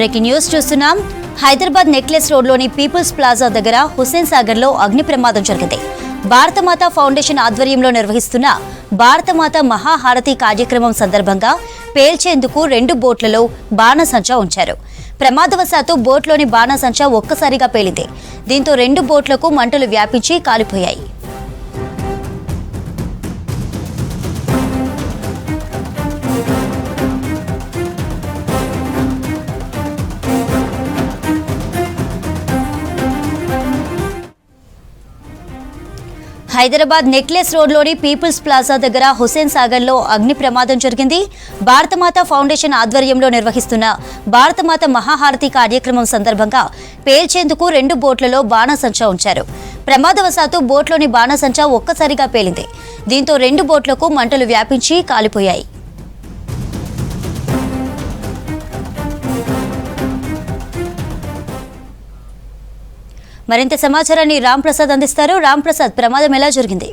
Breaking news చూస్తున్నాం. Hyderabad necklace రోడ్లోని peoples plaza దగ్గర హుస్సేన్ సాగర్లో అగ్ని ప్రమాదం జరిగింది. భారతమాత ఫౌండేషన్ ఆధ్వర్యంలో నిర్వహిస్తున్న భారతమాత మహాహారతి కార్యక్రమం సందర్భంగా పేల్చేందుకు 2 బోట్లలో బాణసంచా ఉంచారు. ప్రమాదవశాత్తు బోట్లోని బాణసంచా ఒక్కసారిగా పేలింది. దీంతో 2 బోట్లకు మంటలు వ్యాపించి కాలిపోయాయి. హైదరాబాద్ నెక్లెస్ రోడ్లోని పీపుల్స్ ప్లాజా దగ్గర హుస్సేన్ సాగర్లో అగ్ని ప్రమాదం జరిగింది. భారతమాత ఫౌండేషన్ ఆధ్వర్యంలో నిర్వహిస్తున్న భారతమాత మహాహారతి కార్యక్రమం సందర్భంగా పేల్చేందుకు 2 బోట్లలో బాణసంచా ఉంచారు. ప్రమాదవశాత్తు బోట్లోని బాణసంచా ఒక్కసారిగా పేలింది. దీంతో 2 బోట్లకు మంటలు వ్యాపించి కాలిపోయాయి. మరింత సమాచారాన్ని రామ్ ప్రసాద్ అందిస్తారు. రామ్ ప్రసాద్, ప్రమాదం ఎలా జరిగింది?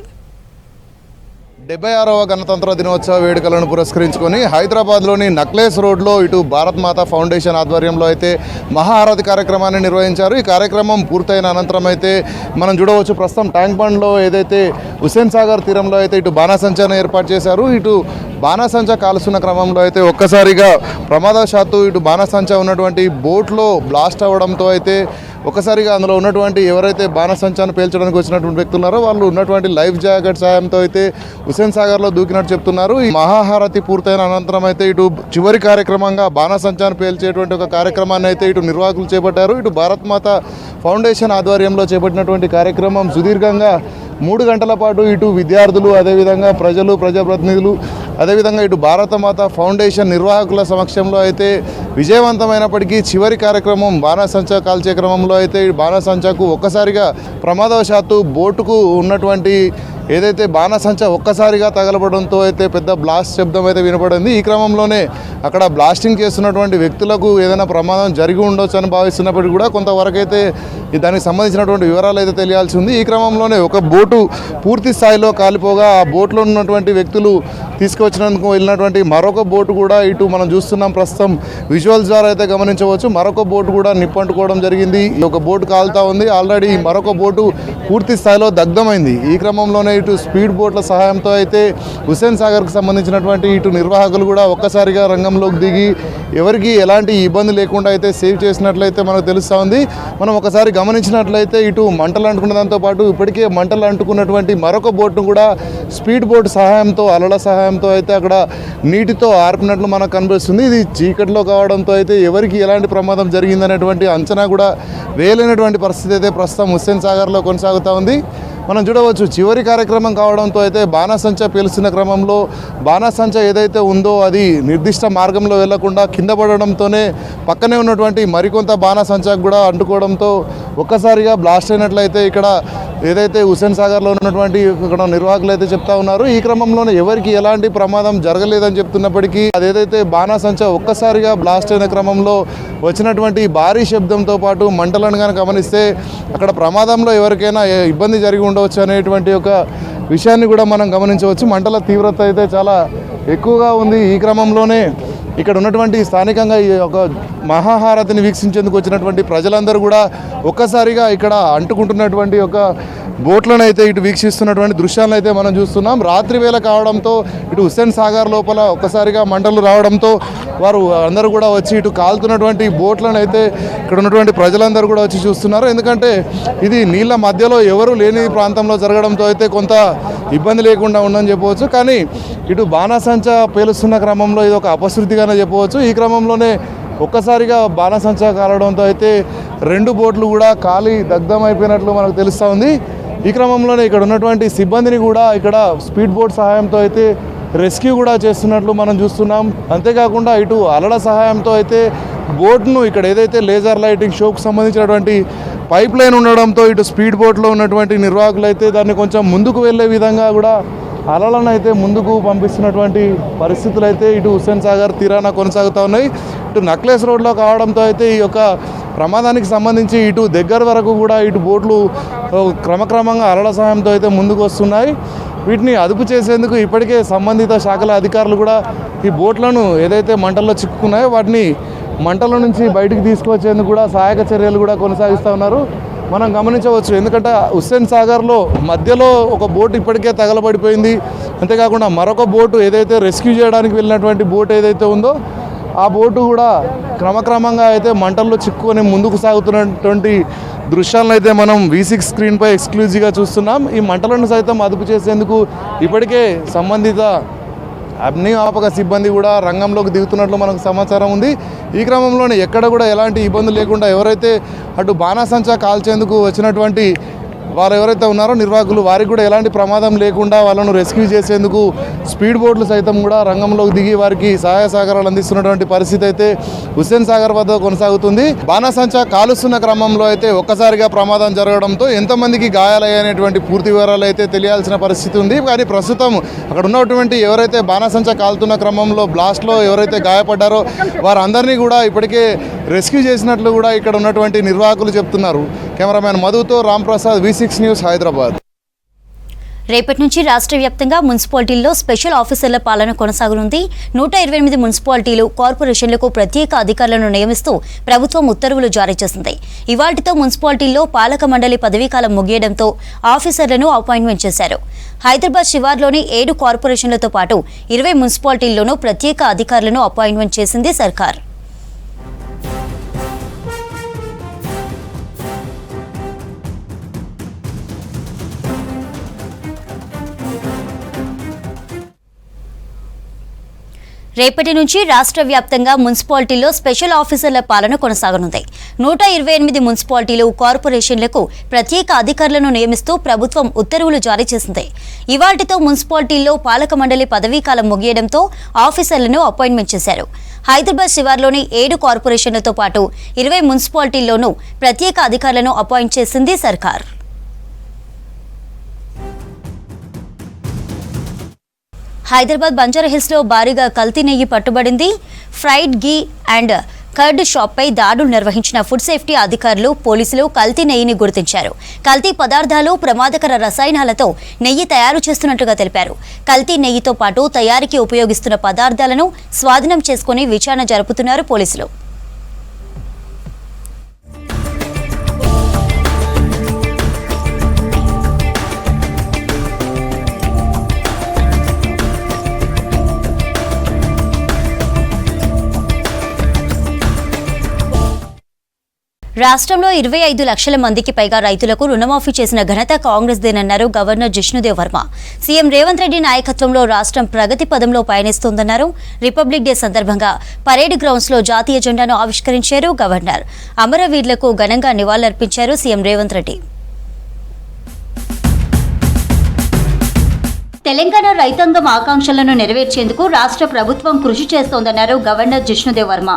76వ గణతంత్ర దినోత్సవ వేడుకలను పురస్కరించుకొని హైదరాబాద్లోని నెక్లెస్ రోడ్లో ఇటు భారత్ మాతా ఫౌండేషన్ ఆధ్వర్యంలో అయితే మహాహారతి కార్యక్రమాన్ని నిర్వహించారు. ఈ కార్యక్రమం పూర్తయిన అనంతరం అయితే మనం చూడవచ్చు, ప్రస్తుతం ట్యాంక్ బండ్లో ఏదైతే హుస్సేన్ సాగర్ తీరంలో అయితే ఇటు బాణాసంచాను ఏర్పాటు చేశారు. ఇటు బాణాసంచా కాలుస్తున్న క్రమంలో అయితే ఒక్కసారిగా ప్రమాదవశాత్తు ఇటు బాణాసంచా ఉన్నటువంటి బోట్లో బ్లాస్ట్ అవ్వడంతో అయితే ఒకసారిగా అందులో ఉన్నటువంటి ఎవరైతే బాణసంచాను పేల్చడానికి వచ్చినటువంటి వ్యక్తులు ఉన్నారో వాళ్ళు ఉన్నటువంటి లైఫ్ జాకెట్ సాయంతో అయితే హుస్సేన్ సాగర్లో దూకినట్టు చెప్తున్నారు. ఈ మహాహారతి పూర్తయిన అనంతరం అయితే ఇటు చివరి కార్యక్రమంగా బాణసంచాను పేల్చేటువంటి ఒక కార్యక్రమాన్ని అయితే ఇటు నిర్వాహకులు చేపట్టారు. ఇటు భారత్ మాత ఫౌండేషన్ ఆధ్వర్యంలో చేపట్టినటువంటి కార్యక్రమం సుదీర్ఘంగా 3 గంటల పాటు ఇటు విద్యార్థులు, అదేవిధంగా ప్రజలు, ప్రజాప్రతినిధులు, అదేవిధంగా ఇటు భారతమాత ఫౌండేషన్ నిర్వాహకుల సమక్షంలో అయితే విజయవంతమైనప్పటికీ చివరి కార్యక్రమం బాణసంచా కాల్చే క్రమంలో అయితే ఈ బాణసంచాకు ఒక్కసారిగా ప్రమాదవశాత్తు బోటుకు ఉన్నటువంటి ఏదైతే బాణసంచా ఒక్కసారిగా తగలబడంతో అయితే పెద్ద బ్లాస్ట్ శబ్దం అయితే వినపడింది. ఈ క్రమంలోనే అక్కడ బ్లాస్టింగ్ చేస్తున్నటువంటి వ్యక్తులకు ఏదైనా ప్రమాదం జరిగి ఉండొచ్చు అని భావిస్తున్నప్పటికీ కూడా కొంతవరకు అయితే దానికి సంబంధించినటువంటి వివరాలు అయితే తెలియాల్సి ఉంది. ఈ క్రమంలోనే ఒక బోటు పూర్తి స్థాయిలో కాలిపోగా ఆ బోట్లో ఉన్నటువంటి వ్యక్తులు తీసుకువచ్చినందుకు వెళ్ళినటువంటి మరొక బోటు కూడా ఇటు మనం చూస్తున్నాం. ప్రస్తుతం విజువల్స్ ద్వారా అయితే గమనించవచ్చు, మరొక బోటు కూడా నిప్పంటుకోవడం జరిగింది. ఒక బోటు కాలుతా ఉంది. ఆల్రెడీ మరొక బోటు పూర్తి స్థాయిలో దగ్ధమైంది. ఈ క్రమంలోనే ఇటు స్పీడ్ బోట్ల సహాయంతో అయితే హుస్సేన్ సాగర్కు సంబంధించినటువంటి ఇటు నిర్వాహకులు కూడా ఒక్కసారిగా రంగంలోకి దిగి ఎవరికి ఎలాంటి ఇబ్బంది లేకుండా అయితే సేవ్ చేసినట్లయితే మనకు తెలుస్తూ ఉంది. మనం ఒకసారి గమనించినట్లయితే ఇటు మంటలు అంటుకున్న దాంతో పాటు ఇప్పటికే మంటలు అంటుకున్నటువంటి మరొక బోట్ను కూడా స్పీడ్ బోట్ సహాయంతో, అలల సహాయంతో అయితే అక్కడ నీటితో ఆర్పినట్లు మనకు కనిపిస్తుంది. ఇది చీకట్లో కావడంతో అయితే ఎవరికి ఎలాంటి ప్రమాదం జరిగిందనేటువంటి అంచనా కూడా వేయలేనటువంటి పరిస్థితి అయితే ప్రస్తుతం హుస్సేన్ సాగర్లో కొనసాగుతూ ఉంది. మనం చూడవచ్చు, చివరి కార్యక్రమం కావడంతో అయితే బాణసంచా పేలుస్తున్న క్రమంలో బాణసంచా ఏదైతే ఉందో అది నిర్దిష్ట మార్గంలో వెళ్లకుండా కింద పడడంతోనే పక్కనే ఉన్నటువంటి మరికొంత బాణసంచాకు కూడా అంటుకోవడంతో ఒక్కసారిగా బ్లాస్ట్ అయినట్లయితే ఇక్కడ ఏదైతే హుస్సేన్ సాగర్లో ఉన్నటువంటి ఇక్కడ నిర్వాహకులు అయితే చెప్తా ఉన్నారు. ఈ క్రమంలోనే ఎవరికి ఎలాంటి ప్రమాదం జరగలేదని చెప్తున్నప్పటికీ అదేదైతే బాణసంచా ఒక్కసారిగా బ్లాస్ట్ అయిన క్రమంలో వచ్చినటువంటి భారీ శబ్దంతో పాటు మంటలను కనుక గమనిస్తే అక్కడ ప్రమాదంలో ఎవరికైనా ఇబ్బంది జరిగి ఉండవచ్చు అనేటువంటి ఒక విషయాన్ని కూడా మనం గమనించవచ్చు. మంటల తీవ్రత అయితే చాలా ఎక్కువగా ఉంది. ఈ క్రమంలోనే ఇక్కడ ఉన్నటువంటి స్థానికంగా ఈ ఒక మహాహారతిని వీక్షించేందుకు వచ్చినటువంటి ప్రజలందరూ కూడా ఒక్కసారిగా ఇక్కడ అంటుకుంటున్నటువంటి ఒక బోట్లను అయితే ఇటు వీక్షిస్తున్నటువంటి దృశ్యాలను అయితే మనం చూస్తున్నాం. రాత్రి వేళ కావడంతో ఇటు హుస్సేన్ సాగర్ లోపల ఒక్కసారిగా మంటలు రావడంతో వారు అందరూ కూడా వచ్చి ఇటు కాలుతున్నటువంటి బోట్లను అయితే ఇక్కడ ఉన్నటువంటి ప్రజలందరూ కూడా వచ్చి చూస్తున్నారు. ఎందుకంటే ఇది నీళ్ళ మధ్యలో ఎవరు లేని ప్రాంతంలో జరగడంతో అయితే కొంత ఇబ్బంది లేకుండా ఉందని చెప్పవచ్చు. కానీ ఇటు బాణసంచా పేలుస్తున్న క్రమంలో ఇది ఒక అపశృతిగానే చెప్పవచ్చు. ఈ క్రమంలోనే ఒక్కసారిగా బాణసంచా కాలడంతో అయితే 2 బోట్లు కూడా కాలి దగ్ధం అయిపోయినట్లు మనకు తెలుస్తూ ఉంది. ఈ క్రమంలోనే ఇక్కడ ఉన్నటువంటి సిబ్బందిని కూడా ఇక్కడ స్పీడ్ బోట్ సహాయంతో అయితే రెస్క్యూ కూడా చేస్తున్నట్లు మనం చూస్తున్నాం. అంతేకాకుండా ఇటు అలల సహాయంతో అయితే బోట్ను ఇక్కడ ఏదైతే లేజర్ లైటింగ్ షోకు సంబంధించినటువంటి పైప్ లైన్ ఉండడంతో ఇటు స్పీడ్ బోట్లో ఉన్నటువంటి నిర్వాహకులు అయితే దాన్ని కొంచెం ముందుకు వెళ్ళే విధంగా కూడా అలలను అయితే ముందుకు పంపిస్తున్నటువంటి పరిస్థితులు అయితే ఇటు హుస్సేన్ సాగర్ తీరాన కొనసాగుతూ ఉన్నాయి. ఇటు నెక్లెస్ రోడ్లో కావడంతో అయితే ఈ యొక్క ప్రమాదానికి సంబంధించి ఇటు దగ్గర వరకు కూడా ఇటు బోట్లు క్రమక్రమంగా అలల సహాయంతో అయితే ముందుకు వస్తున్నాయి. వీటిని అదుపు చేసేందుకు ఇప్పటికే సంబంధిత శాఖల అధికారులు కూడా ఈ బోట్లను ఏదైతే మంటల్లో చిక్కుకున్నాయో వాటిని మంటల నుంచి బయటికి తీసుకువచ్చేందుకు కూడా సహాయక చర్యలు కూడా కొనసాగిస్తూ ఉన్నారు. మనం గమనించవచ్చు. ఎందుకంటే హుస్సేన్ సాగర్లో మధ్యలో ఒక బోటు ఇప్పటికే తగలబడిపోయింది. అంతేకాకుండా మరొక బోటు ఏదైతే రెస్క్యూ చేయడానికి వెళ్ళినటువంటి బోట్ ఏదైతే ఉందో ఆ బోటు కూడా క్రమక్రమంగా అయితే మంటల్లో చిక్కుకొని ముందుకు సాగుతున్నటువంటి దృశ్యాలను అయితే మనం V6 స్క్రీన్పై ఎక్స్క్లూజివ్గా చూస్తున్నాం. ఈ మంటలను సైతం అదుపు చేసేందుకు ఇప్పటికే సంబంధిత అగ్నిమాపక సిబ్బంది కూడా రంగంలోకి దిగుతున్నట్లు మనకు సమాచారం ఉంది. ఈ క్రమంలోనే ఎక్కడ కూడా ఎలాంటి ఇబ్బంది లేకుండా ఎవరైతే అటు బాణాసంచా కాల్చేందుకు వచ్చినటువంటి వారు ఎవరైతే ఉన్నారో నిర్వాహకులు వారికి కూడా ఎలాంటి ప్రమాదం లేకుండా వాళ్ళను రెస్క్యూ చేసేందుకు స్పీడ్ బోట్లు సైతం కూడా రంగంలోకి దిగి వారికి సహాయ సహకారాలు అందిస్తున్నటువంటి పరిస్థితి అయితే హుస్సేన్ సాగర్ వద్ద కొనసాగుతుంది. బాణాసంచా కాలుస్తున్న క్రమంలో అయితే ఒక్కసారిగా ప్రమాదం జరగడంతో ఎంతమందికి గాయాలయ్యేటువంటి పూర్తి వివరాలు అయితే తెలియాల్సిన పరిస్థితి ఉంది. కానీ ప్రస్తుతం అక్కడ ఉన్నటువంటి ఎవరైతే బాణాసంచా కాలుతున్న క్రమంలో బ్లాస్ట్లో ఎవరైతే గాయపడ్డారో వారందరినీ కూడా ఇప్పటికే రెస్క్యూ చేసినట్లు కూడా ఇక్కడ ఉన్నటువంటి నిర్వాహకులు చెప్తున్నారు. కెమెరామ్యాన్ మధుతో రాంప్రసాద్, V6 న్యూస్, హైదరాబాద్. రేపటి నుంచి రాష్ట్ర వ్యాప్తంగా మున్సిపాలిటీల్లో స్పెషల్ ఆఫీసర్ల పాలన కొనసాగనుంది. 128 మున్సిపాలిటీలు, కార్పొరేషన్లకు ప్రత్యేక అధికారులను నియమిస్తూ ప్రభుత్వం ఉత్తర్వులు జారీ చేసింది. ఇవాల్టితో మున్సిపాలిటీల్లో పాలక మండలి పదవీకాలం ముగియడంతో ఆఫీసర్లను అపాయింట్మెంట్ చేశారు. హైదరాబాద్ శివార్లోని 7 కార్పొరేషన్లతో పాటు 20 మున్సిపాలిటీల్లోనూ ప్రత్యేక అధికారులను అపాయింట్మెంట్ చేసింది సర్కార్. రేపటి నుంచి రాష్ట్ర వ్యాప్తంగా మున్సిపాలిటీల్లో స్పెషల్ ఆఫీసర్ల పాలన కొనసాగనుంది. 128 మున్సిపాలిటీలు, కార్పొరేషన్లకు ప్రత్యేక అధికారులను నియమిస్తూ ప్రభుత్వం ఉత్తర్వులు జారీ చేసింది. ఇవాల్టితో మున్సిపాలిటీల్లో పాలక మండలి పదవీకాలం ముగియడంతో ఆఫీసర్లను అపాయింట్మెంట్ చేశారు. హైదరాబాద్ శివార్లోని 7 కార్పొరేషన్లతో పాటు 20 మున్సిపాలిటీల్లోనూ ప్రత్యేక అధికారులను అపాయింట్ చేసింది సర్కార్. హైదరాబాద్ బంజారాహిల్స్లో భారీగా కల్తీ నెయ్యి పట్టుబడింది. ఫ్రైడ్ గీ అండ్ కర్డ్ షాప్పై దాడులు నిర్వహించిన ఫుడ్ సేఫ్టీ అధికారులు, పోలీసులు కల్తీ నెయ్యిని గుర్తించారు. కల్తీ పదార్థాలు, ప్రమాదకర రసాయనాలతో నెయ్యి తయారు చేస్తున్నట్టుగా తెలిపారు. కల్తీ నెయ్యితో పాటు తయారీకి ఉపయోగిస్తున్న పదార్థాలను స్వాధీనం చేసుకుని విచారణ జరుపుతున్నారు పోలీసులు. రాష్ట్రంలో 25 లక్షల మందికి పైగా రైతులకు రుణమాఫీ చేసిన ఘనత కాంగ్రెస్దేనన్నారు గవర్నర్ జిష్ణుదేవ్ వర్మ. సీఎం రేవంత్ రెడ్డి నాయకత్వంలో రాష్ట్రం ప్రగతి పదంలో పయనిస్తోందన్నారు. రిపబ్లిక్ డే సందర్భంగా పరేడ్ గ్రౌండ్స్లో జాతీయ జెండాను ఆవిష్కరించారు గవర్నర్. అమరవీరులకు ఘనంగా నివాళులర్పించారు సీఎం రేవంత్ రెడ్డి. తెలంగాణ రైతాంగం ఆకాంక్షలను నెరవేర్చేందుకు రాష్ట్ర ప్రభుత్వం కృషి చేస్తోందన్నారు గవర్నర్ జిష్ణుదేవ్ వర్మ.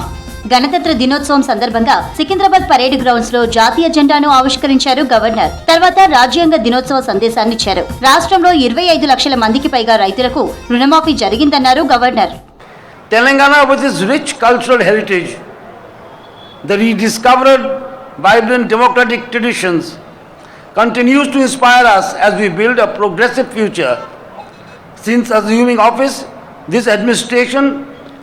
గణతంత్ర దినోత్సవం సందర్భంగా సికింద్రాబాద్ పరేడ్ గ్రౌండ్స్ లో జాతీయ జెండాను ఆవిష్కరించారు గవర్నర్. తర్వాత రాజ్యాంగ దినోత్సవ సందేశాన్నిచ్చారు. రాష్ట్రంలో 25 లక్షల మందికి పైగా రైతులకు రుణమాఫీ జరిగిందన్నారు governor. Telangana with its rich cultural heritage, the rediscovered vibrant democratic traditions continues to inspire us as we build a progressive future. Since assuming office, this administration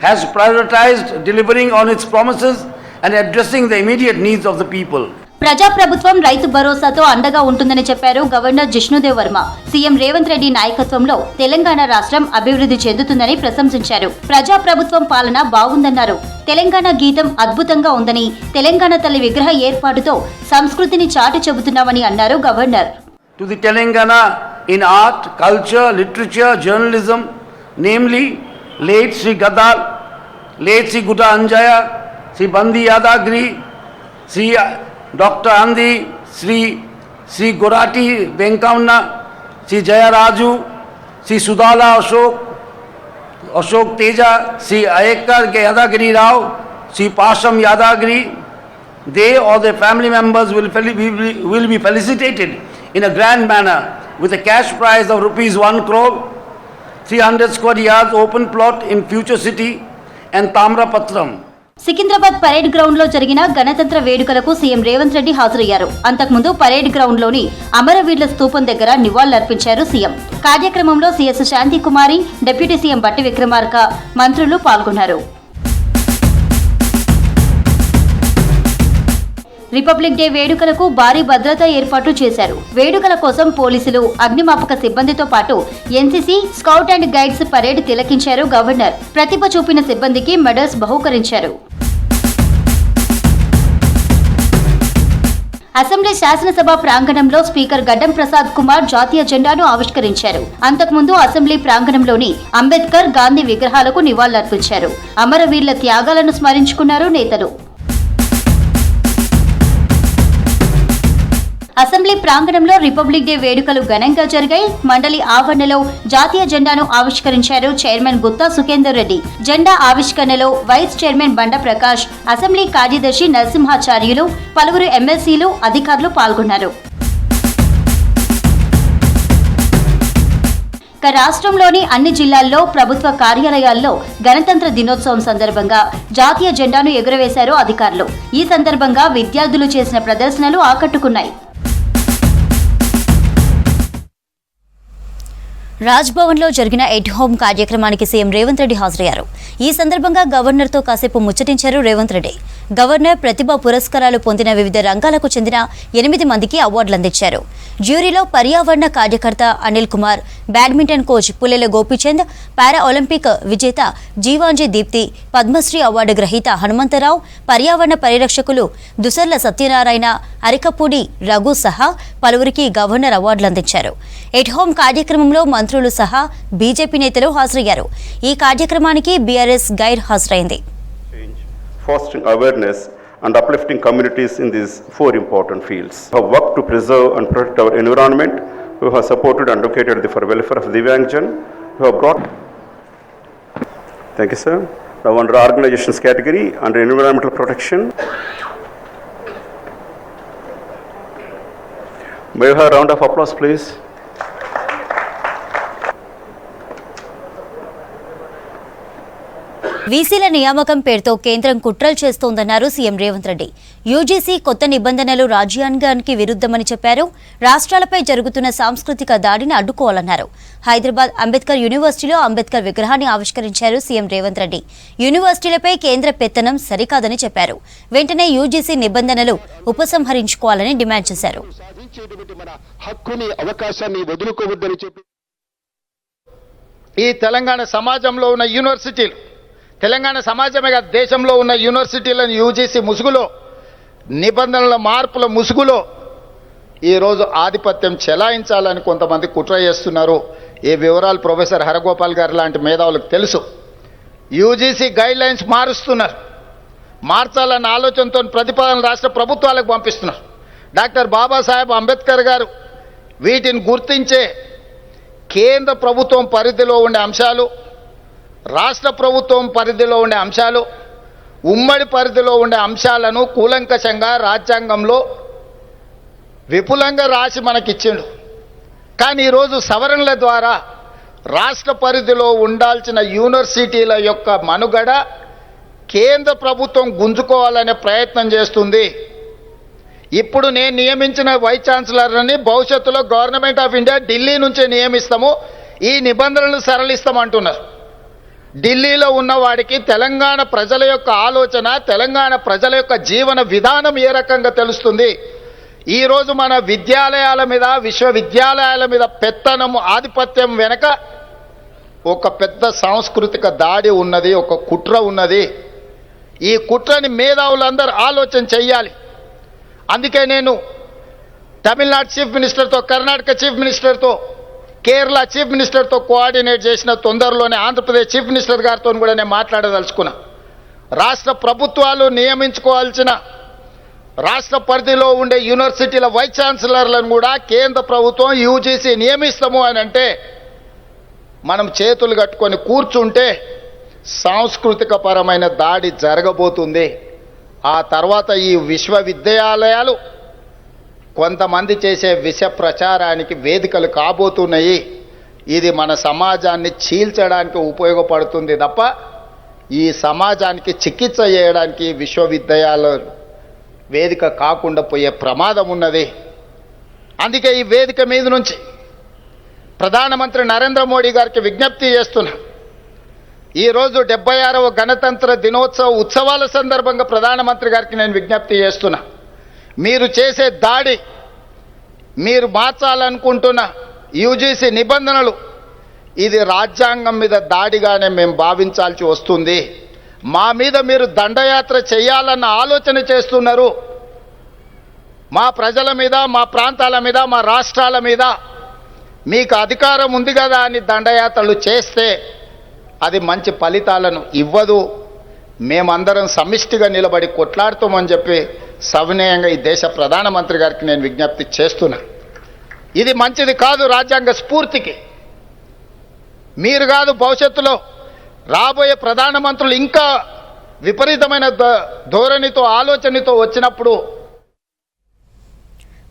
has prioritized delivering on its promises and addressing the immediate needs of the people. ప్రజాప్రభుత్వం రైతు భరోసాతో అండగా ఉంటుందని చెప్పారు governor Jishnu Dev Varma. CM Revanth Reddy నాయకత్వంలో తెలంగాణ రాష్ట్రం అభివృద్ధి చెందుతుందని ప్రశంసించారు. ప్రజాప్రభుత్వం పాలన బాగుందన్నారు. తెలంగాణ గీతం అద్భుతంగా ఉందని, తెలంగాణ తల్లి విగ్రహ ఏర్పాటుతో సంస్కృతిని చాటి చెబుతున్నామని అన్నారు governor. To the Telangana in art, culture, literature, journalism, namely late Sri Gadal, late Sri Guda Anjaya, Sri Bandi Yadagiri, Sri Dr. Andi, Sri Gorati Venkamna, Sri Jaya Raju, Sri Sudala Ashok Teja, Sri Ayekar Yadagiri Rao, Sri Pasham Yadagiri, they or their family members will be felicitated in a grand manner with a cash prize of rupees 1 crore, 300 square yards open plot in Future City and Tamrapatram. Secunderabad parade ground లో జరిగిన గణతంత్ర వేడుకలకు CM Revanth Reddy హాజరయ్యారు. అంతకుముందు parade ground లోని అమరవీరుల స్తూపం దగ్గర నివాళులర్పించారు సీఎం. కార్యక్రమంలో సీఎస్ శాంతికుమారి, డిప్యూటీ సీఎం బట్టి విక్రమార్క, మంత్రులు పాల్గొన్నారు. రిపబ్లిక్ డే వేడుకలకు భారీ భద్రతా ఏర్పాట్లు చేశారు. వేడుకల కోసం పోలీసులు, అగ్నిమాపక సిబ్బందితో పాటు NCC, scout and guides parade తిలకించారు గవర్నర్. ప్రతిభ చూపిన సిబ్బందికి మెడల్స్ బహూకరించారు. అసెంబ్లీ శాసనసభ ప్రాంగణంలో స్పీకర్ గడ్డం ప్రసాద్ కుమార్ జాతీయ జెండాను ఆవిష్కరించారు. అంతకుముందు అసెంబ్లీ ప్రాంగణంలోని అంబేద్కర్, గాంధీ విగ్రహాలకు నివాళులర్పించారు. అమరవీరుల త్యాగాలను స్మరించుకున్నారు నేతలు. అసెంబ్లీ ప్రాంగణంలో రిపబ్లిక్ డే వేడుకలు ఘనంగా జరిగాయి. మండలి ఆవరణలో జాతీయ జెండాను ఆవిష్కరించారు చైర్మన్ గుత్తా సుఖేందర్ రెడ్డి. జెండా ఆవిష్కరణలో వైస్ చైర్మన్ బండ ప్రకాష్, అసెంబ్లీ కార్యదర్శి నరసింహాచార్యులు, పలువురు ఎమ్మెల్సీలు, అధికారులు పాల్గొన్నారు. రాష్ట్రంలోని అన్ని జిల్లాల్లో ప్రభుత్వ కార్యాలయాల్లో గణతంత్ర దినోత్సవం సందర్భంగా జాతీయ జెండాను ఎగురవేశారు అధికారులు. ఈ సందర్భంగా విద్యార్థులు చేసిన ప్రదర్శనలు ఆకట్టుకున్నాయి. రాజ్భవన్లో జరిగిన ఎట్ హోమ్ కార్యక్రమానికి సీఎం రేవంత్ రెడ్డి హాజరయ్యారు. ఈ సందర్భంగా గవర్నర్తో కాసేపు ముచ్చటించారు రేవంత్ రెడ్డి. గవర్నర్ ప్రతిభా పురస్కారాలు పొందిన వివిధ రంగాలకు చెందిన 8 మందికి అవార్డులు అందించారు. జ్యూరీలో పర్యావరణ కార్యకర్త అనిల్ కుమార్, బ్యాడ్మింటన్ కోచ్ పుల్లెల గోపీచంద్, పారా ఒలింపిక్ విజేత జీవాంజీ దీప్తి, పద్మశ్రీ అవార్డు గ్రహీత హనుమంతరావు, పర్యావరణ పరిరక్షకులు దుసర్ల సత్యనారాయణ, అరికపూడి రఘు సహా పలువురికి గవర్నర్ అవార్డులు అందించారు. ఎట్ హోమ్ కార్యక్రమంలో మంత్రులు సహా బీజేపీ నేతలు హాజరయ్యారు. ఈ కార్యక్రమానికి బీఆర్ఎస్ గైడ్ హాజరైంది. Fostering awareness and uplifting communities in these 4 important fields. We have worked to preserve and protect our environment. We have supported and advocated for the welfare of Divyangjan. We have brought. Thank you, sir. Now under organizations category, under environmental protection. May we have a round of applause, please? వీసీల నియామకం పేరుతో కేంద్రం కుట్రలు చేస్తోందన్నారు CM Revanth Reddy. UGC కొత్త నిబంధనలు రాజ్యాంగానికి విరుద్ధమని చెప్పారు. రాష్ట్రాలపై జరుగుతున్న సాంస్కృతిక దాడిని అడ్డుకోవాలన్నారు. హైదరాబాద్ అంబేద్కర్ యూనివర్సిటీలో అంబేద్కర్ విగ్రహాన్ని ఆవిష్కరించారు సీఎం రేవంత్ రెడ్డి. యూనివర్సిటీలపై కేంద్ర పెత్తనం సరికాదని చెప్పారు. వెంటనే యూజీసీ నిబంధనలు ఉపసంహరించుకోవాలని డిమాండ్ చేశారు. ఈ తెలంగాణ సమాజంలో ఉన్న యూనివర్సిటీలు, తెలంగాణ సమాజమే కాదు దేశంలో ఉన్న యూనివర్సిటీలను యూజీసీ ముసుగులో, నిబంధనల మార్పుల ముసుగులో ఈరోజు ఆధిపత్యం చెలాయించాలని కొంతమంది కుట్ర చేస్తున్నారు. ఈ వివరాలు ప్రొఫెసర్ హరగోపాల్ గారు లాంటి మేధావులకు తెలుసు. యూజీసీ గైడ్ లైన్స్ మారుస్తున్నారు. మార్చాలన్న ఆలోచనతో ప్రతిపాదన రాష్ట్ర ప్రభుత్వాలకు పంపిస్తున్నారు. డాక్టర్ బాబాసాహెబ్ అంబేద్కర్ గారు వీటిని గుర్తించే కేంద్ర ప్రభుత్వం పరిధిలో ఉండే అంశాలు, రాష్ట్ర ప్రభుత్వం పరిధిలో ఉండే అంశాలు, ఉమ్మడి పరిధిలో ఉండే అంశాలను కూలంకషంగా రాజ్యాంగంలో విపులంగా రాసి మనకిచ్చిండు. కానీ ఈరోజు సవరణల ద్వారా రాష్ట్ర పరిధిలో ఉండాల్సిన యూనివర్సిటీల యొక్క మనుగడ కేంద్ర ప్రభుత్వం గుంజుకోవాలనే ప్రయత్నం చేస్తుంది. ఇప్పుడు నేను నియమించిన వైస్ ఛాన్సలర్ని భవిష్యత్తులో గవర్నమెంట్ ఆఫ్ ఇండియా ఢిల్లీ నుంచే నియమిస్తాము, ఈ నిబంధనలు సరళిస్తామంటున్నారు. ఢిల్లీలో ఉన్నవాడికి తెలంగాణ ప్రజల యొక్క ఆలోచన, తెలంగాణ ప్రజల యొక్క జీవన విధానం ఏ రకంగా తెలుస్తుంది? ఈరోజు మన విద్యాలయాల మీద, విశ్వవిద్యాలయాల మీద పెత్తనము, ఆధిపత్యం వెనక ఒక పెద్ద సాంస్కృతిక దాడి ఉన్నది, ఒక కుట్ర ఉన్నది. ఈ కుట్రని మేధావులందరూ ఆలోచన చెయ్యాలి. అందుకే నేను తమిళనాడు చీఫ్ మినిస్టర్తో, కర్ణాటక చీఫ్ మినిస్టర్తో, కేరళ చీఫ్ మినిస్టర్తో కోఆర్డినేట్ చేసిన తొందరలోనే ఆంధ్రప్రదేశ్ చీఫ్ మినిస్టర్ గారితో కూడా నేను మాట్లాడదలుచుకున్నా. రాష్ట్ర ప్రభుత్వాలు నియమించుకోవాల్సిన రాష్ట్ర పరిధిలో ఉండే యూనివర్సిటీల వైస్ ఛాన్సలర్లను కూడా కేంద్ర ప్రభుత్వం యూజీసీ నియమిస్తాము అని అంటే మనం చేతులు కట్టుకొని కూర్చుంటే సాంస్కృతిక పరమైన దాడి జరగబోతుంది. ఆ తర్వాత ఈ విశ్వవిద్యాలయాలు కొంతమంది చేసే విష ప్రచారానికి వేదికలు కాబోతున్నాయి. ఇది మన సమాజాన్ని చీల్చడానికి ఉపయోగపడుతుంది తప్ప ఈ సమాజానికి చికిత్స చేయడానికి విశ్వవిద్యాలయాలు వేదిక కాకుండా పోయే ప్రమాదం ఉన్నది. అందుకే ఈ వేదిక మీద నుంచి ప్రధానమంత్రి నరేంద్ర మోడీ గారికి విజ్ఞప్తి చేస్తున్నా. ఈరోజు 76వ గణతంత్ర దినోత్సవ ఉత్సవాల సందర్భంగా ప్రధానమంత్రి గారికి నేను విజ్ఞప్తి చేస్తున్నా. మీరు చేసే దాడి, మీరు మార్చాలనుకుంటున్న యూజీసీ నిబంధనలు, ఇది రాజ్యాంగం మీద దాడిగానే మేము భావించాల్సి వస్తుంది. మా మీద మీరు దండయాత్ర చేయాలన్న ఆలోచన చేస్తున్నారు. మా ప్రజల మీద, మా ప్రాంతాల మీద, మా రాష్ట్రాల మీద మీకు అధికారం ఉంది కదా అని దండయాత్రలు చేస్తే అది మంచి ఫలితాలను ఇవ్వదు. మేమందరం సమిష్టిగా నిలబడి కొట్లాడుతామని చెప్పి సవినయంగా ఈ దేశ ప్రధానమంత్రి గారికి నేను విజ్ఞప్తి చేస్తున్నా. ఇది మంచిది కాదు రాజ్యాంగ స్ఫూర్తికి. మీరు కాదు, భవిష్యత్తులో రాబోయే ప్రధానమంత్రులు ఇంకా విపరీతమైన ధోరణితో, ఆలోచనతో వచ్చినప్పుడు.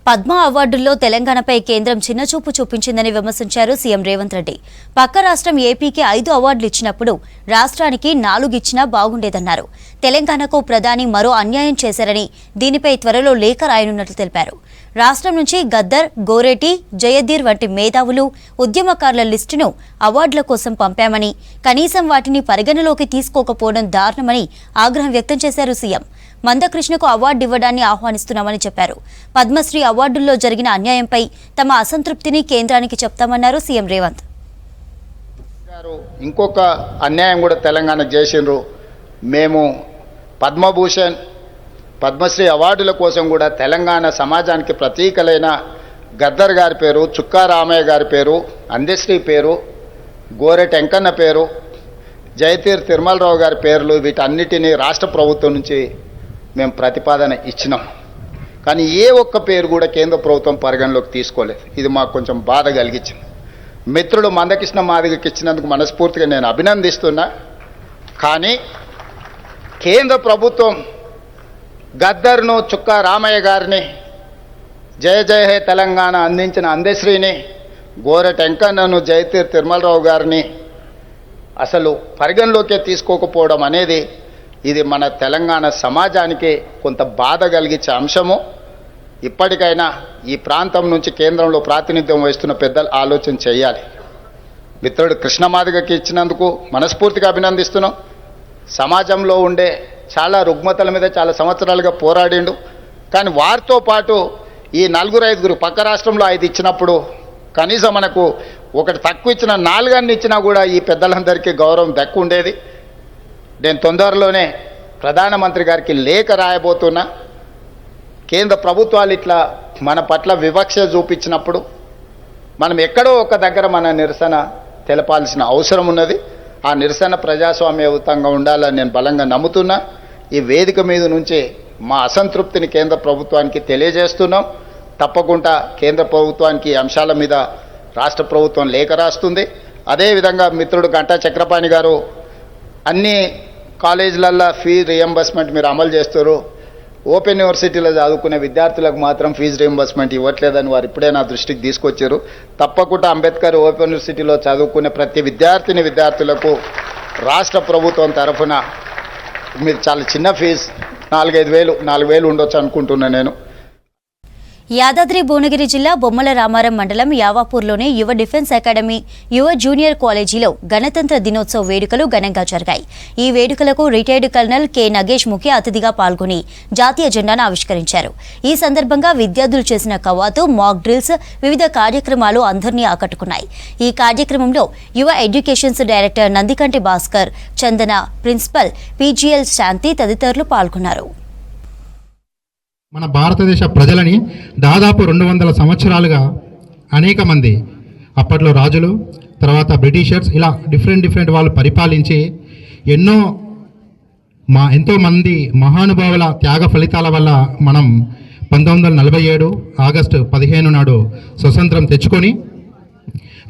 పద్మ అవార్డుల్లో తెలంగాణపై కేంద్రం చిన్నచూపు చూపించిందని విమర్శించారు సీఎం రేవంత్ రెడ్డి. పక్క రాష్ట్రం ఏపీకి 5 అవార్డులు ఇచ్చినప్పుడు రాష్ట్రానికి 4 ఇచ్చినా బాగుండేదన్నారు. తెలంగాణకు ప్రధాని మరో అన్యాయం చేశారని, దీనిపై త్వరలో లేఖ రాయనున్నట్లు తెలిపారు. రాష్ట్రం నుంచి గద్దర్, గోరేటి, జయదీర్ వంటి మేధావులు, ఉద్యమకారుల లిస్టును అవార్డుల కోసం పంపామని, కనీసం వాటిని పరిగణలోకి తీసుకోకపోవడం దారుణమని ఆగ్రహం వ్యక్తం చేశారు సీఎం. మందకృష్ణకు అవార్డు ఇవ్వడాన్ని ఆహ్వానిస్తున్నామని చెప్పారు. పద్మశ్రీ అవార్డుల్లో జరిగిన అన్యాయంపై తమ అసంతృప్తిని కేంద్రానికి చెప్తామన్నారు సీఎం రేవంత్. ఇంకొక అన్యాయం కూడా తెలంగాణకు చేసిండ్రు. మేము పద్మభూషణ్, పద్మశ్రీ అవార్డుల కోసం కూడా తెలంగాణ సమాజానికి ప్రతీకలైన గద్దర్ గారి పేరు, చుక్కా రామయ్య గారి పేరు, అందశ్రీ పేరు, గోరెటి వెంకన్న పేరు, జయతీర్ తిరుమలరావు గారి పేర్లు, వీటన్నిటినీ రాష్ట్ర ప్రభుత్వం నుంచి మేము ప్రతిపాదన ఇచ్చినాం. కానీ ఏ ఒక్క పేరు కూడా కేంద్ర ప్రభుత్వం పరిగణలోకి తీసుకోలేదు. ఇది మాకు కొంచెం బాధ కలిగించింది. మిత్రుడు మందకృష్ణ మాదిగకి ఇచ్చినందుకు మనస్ఫూర్తిగా నేను అభినందిస్తున్నా. కానీ కేంద్ర ప్రభుత్వం గద్దర్ను, చుక్కా రామయ్య గారిని, జయ జయ హే తెలంగాణ అందించిన అందశ్రీని, గోరెటి వెంకన్నను, జయతీర్ తిరుమలరావు గారిని అసలు పరిగణలోకే తీసుకోకపోవడం అనేది ఇది మన తెలంగాణ సమాజానికి కొంత బాధ కలిగించే అంశము. ఇప్పటికైనా ఈ ప్రాంతం నుంచి కేంద్రంలో ప్రాతినిధ్యం వహిస్తున్న పెద్దలు ఆలోచన చేయాలి. మిత్రుడు కృష్ణమాదిగకి ఇచ్చినందుకు మనస్ఫూర్తిగా అభినందిస్తున్నాం. సమాజంలో ఉండే చాలా రుగ్మతల మీద చాలా సంవత్సరాలుగా పోరాడిండు. కానీ వారితో పాటు ఈ 4-5 పక్క రాష్ట్రంలో 5 ఇచ్చినప్పుడు కనీసం మనకు ఒకటి తక్కువ ఇచ్చిన 4 ఇచ్చినా కూడా ఈ పెద్దలందరికీ గౌరవం దక్కు ఉండేది. నేను తొందరలోనే ప్రధానమంత్రి గారికి లేఖ రాయబోతున్నా. కేంద్ర ప్రభుత్వాలు ఇట్లా మన పట్ల వివక్ష చూపించినప్పుడు మనం ఎక్కడో ఒక దగ్గర మన నిరసన తెలపాల్సిన అవసరం ఉన్నది. ఆ నిరసన ప్రజాస్వామ్యయుతంగా ఉండాలని నేను బలంగా నమ్ముతున్నా. ఈ వేదిక మీద నుంచి మా అసంతృప్తిని కేంద్ర ప్రభుత్వానికి తెలియజేస్తున్నాం. తప్పకుండా కేంద్ర ప్రభుత్వానికి ఈ అంశాల మీద రాష్ట్ర ప్రభుత్వం లేఖ రాస్తుంది. అదేవిధంగా మిత్రుడు గంటా చక్రపాణి గారు అన్ని కాలేజీలల్లో ఫీ రియంబర్స్మెంట్ మీరు అమలు చేస్తారు, ఓపెన్ యూనివర్సిటీలో చదువుకునే విద్యార్థులకు మాత్రం ఫీజు రియంబర్స్మెంట్ ఇవ్వట్లేదని వారు ఇప్పుడే నా దృష్టికి తీసుకొచ్చారు. తప్పకుండా అంబేద్కర్ ఓపెన్ యూనివర్సిటీలో చదువుకునే ప్రతి విద్యార్థులకు రాష్ట్ర ప్రభుత్వం తరఫున మీరు చాలా చిన్న ఫీజు 4,000 ఉండొచ్చు అనుకుంటున్నా నేను. యాదాద్రి భువనగిరి జిల్లా బొమ్మల రామారం మండలం యావాపూర్లోని యువ డిఫెన్స్ అకాడమీ యువ జూనియర్ కాలేజీలో గణతంత్ర దినోత్సవ వేడుకలు ఘనంగా జరిగాయి. ఈ వేడుకలకు రిటైర్డ్ కల్నల్ కె నగేష్ ముఖ్య అతిథిగా పాల్గొని జాతీయ జెండాను ఆవిష్కరించారు. ఈ సందర్భంగా విద్యార్థులు చేసిన కవాతు, మాక్ డ్రిల్స్, వివిధ కార్యక్రమాలు అందరినీ ఆకట్టుకున్నాయి. ఈ కార్యక్రమంలో యువ ఎడ్యుకేషన్స్ డైరెక్టర్ నందికంటి భాస్కర్, చందన, ప్రిన్సిపల్ పీజీఎల్ శాంతి తదితరులు పాల్గొన్నారు. మన భారతదేశ ప్రజలని దాదాపు 200 సంవత్సరాలుగా అనేక మంది అప్పట్లో రాజులు, తర్వాత బ్రిటిషర్స్, ఇలా డిఫరెంట్ వాళ్ళు పరిపాలించి ఎంతో మంది మహానుభావుల త్యాగ ఫలితాల వల్ల మనం 1947 ఆగస్టు 15 నాడు స్వతంత్రం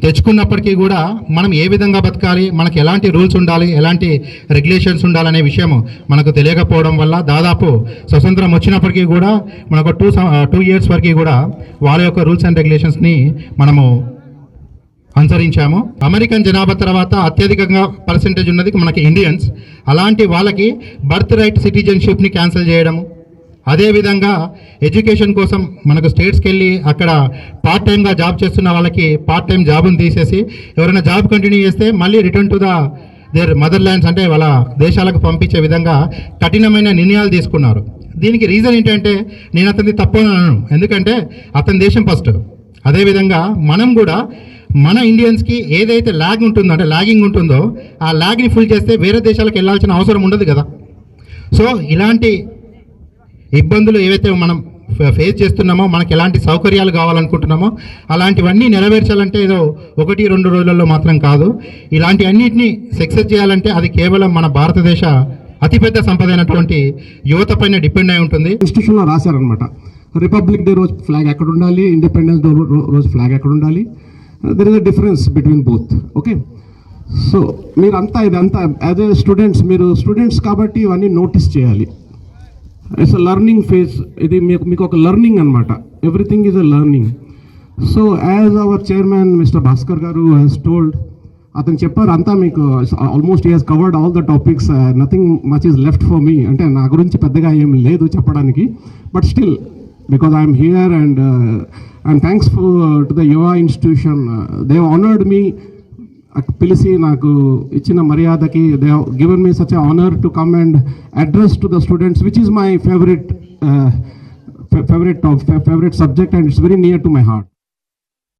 తెచ్చుకున్నప్పటికీ కూడా మనం ఏ విధంగా బతకాలి, మనకు ఎలాంటి రూల్స్ ఉండాలి, ఎలాంటి రెగ్యులేషన్స్ ఉండాలనే విషయం మనకు తెలియకపోవడం వల్ల దాదాపు స్వతంత్రం వచ్చినప్పటికీ కూడా మనకు 2 ఇయర్స్ వరకు కూడా వాళ్ళ యొక్క రూల్స్ అండ్ రెగ్యులేషన్స్ని మనము అనుసరించాము. అమెరికన్ జనాభా తర్వాత అత్యధికంగా పర్సెంటేజ్ ఉన్నది మనకి ఇండియన్స్. అలాంటి వాళ్ళకి బర్త్ రైట్ సిటిజన్షిప్ని క్యాన్సిల్ చేయడము, అదేవిధంగా ఎడ్యుకేషన్ కోసం మనకు స్టేట్స్కి వెళ్ళి అక్కడ పార్ట్ టైంగా జాబ్ చేస్తున్న వాళ్ళకి పార్ట్ టైం జాబుని తీసేసి ఎవరైనా జాబ్ కంటిన్యూ చేస్తే మళ్ళీ return to their mother lands అంటే వాళ్ళ దేశాలకు పంపించే విధంగా కఠినమైన నిర్ణయాలు తీసుకున్నారు. దీనికి రీజన్ ఏంటంటే నేను అతనిది తప్పు అని అనను, ఎందుకంటే అతని దేశం ఫస్ట్. అదేవిధంగా మనం కూడా మన ఇండియన్స్కి ఏదైతే ల్యాగ్ ఉంటుందో అంటే ల్యాగింగ్ ఉంటుందో ఆ ల్యాగ్ని ఫుల్ చేస్తే వేరే దేశాలకు వెళ్ళాల్సిన అవసరం ఉండదు కదా. సో ఇలాంటి ఇబ్బందులు ఏవైతే మనం ఫేస్ చేస్తున్నామో, మనకి ఎలాంటి సౌకర్యాలు కావాలనుకుంటున్నామో అలాంటివన్నీ నెరవేర్చాలంటే ఏదో 1-2 రోజులలో మాత్రం కాదు. ఇలాంటి అన్నిటినీ సక్సెస్ చేయాలంటే అది కేవలం మన భారతదేశ అతిపెద్ద సంపద అయినటువంటి యువత పైన డిపెండ్ అయి ఉంటుంది. కాన్స్టిట్యూషన్లో రాశారనమాట, రిపబ్లిక్ డే రోజు ఫ్లాగ్ ఎక్కడ ఉండాలి, ఇండిపెండెన్స్ డే రోజు ఫ్లాగ్ ఎక్కడ ఉండాలి. There is a difference between both. Okay, so మీరంతా ఇదంతా యాజ్ ఏ స్టూడెంట్స్, మీరు స్టూడెంట్స్ కాబట్టి ఇవన్నీ నోటీస్ చేయాలి. It's a learning phase. ఇది మీకు ఒక లర్నింగ్ అనమాట. Everything is a learning. So as our chairman mister Bhaskar గారు హ్యాస్ టోల్డ్, అతను చెప్పారు అంతా మీకు almost he has covered all the topics, nothing much is left for me. అంటే నా గురించి పెద్దగా ఏం లేదు చెప్పడానికి, but still because I'm here and thanks to the Yuva institution. They honoured me, పిలిచి నాకు ఇచ్చిన మర్యాదకి they have given me such a honour to come and address to the students, which is my favourite subject and it's very near to my heart.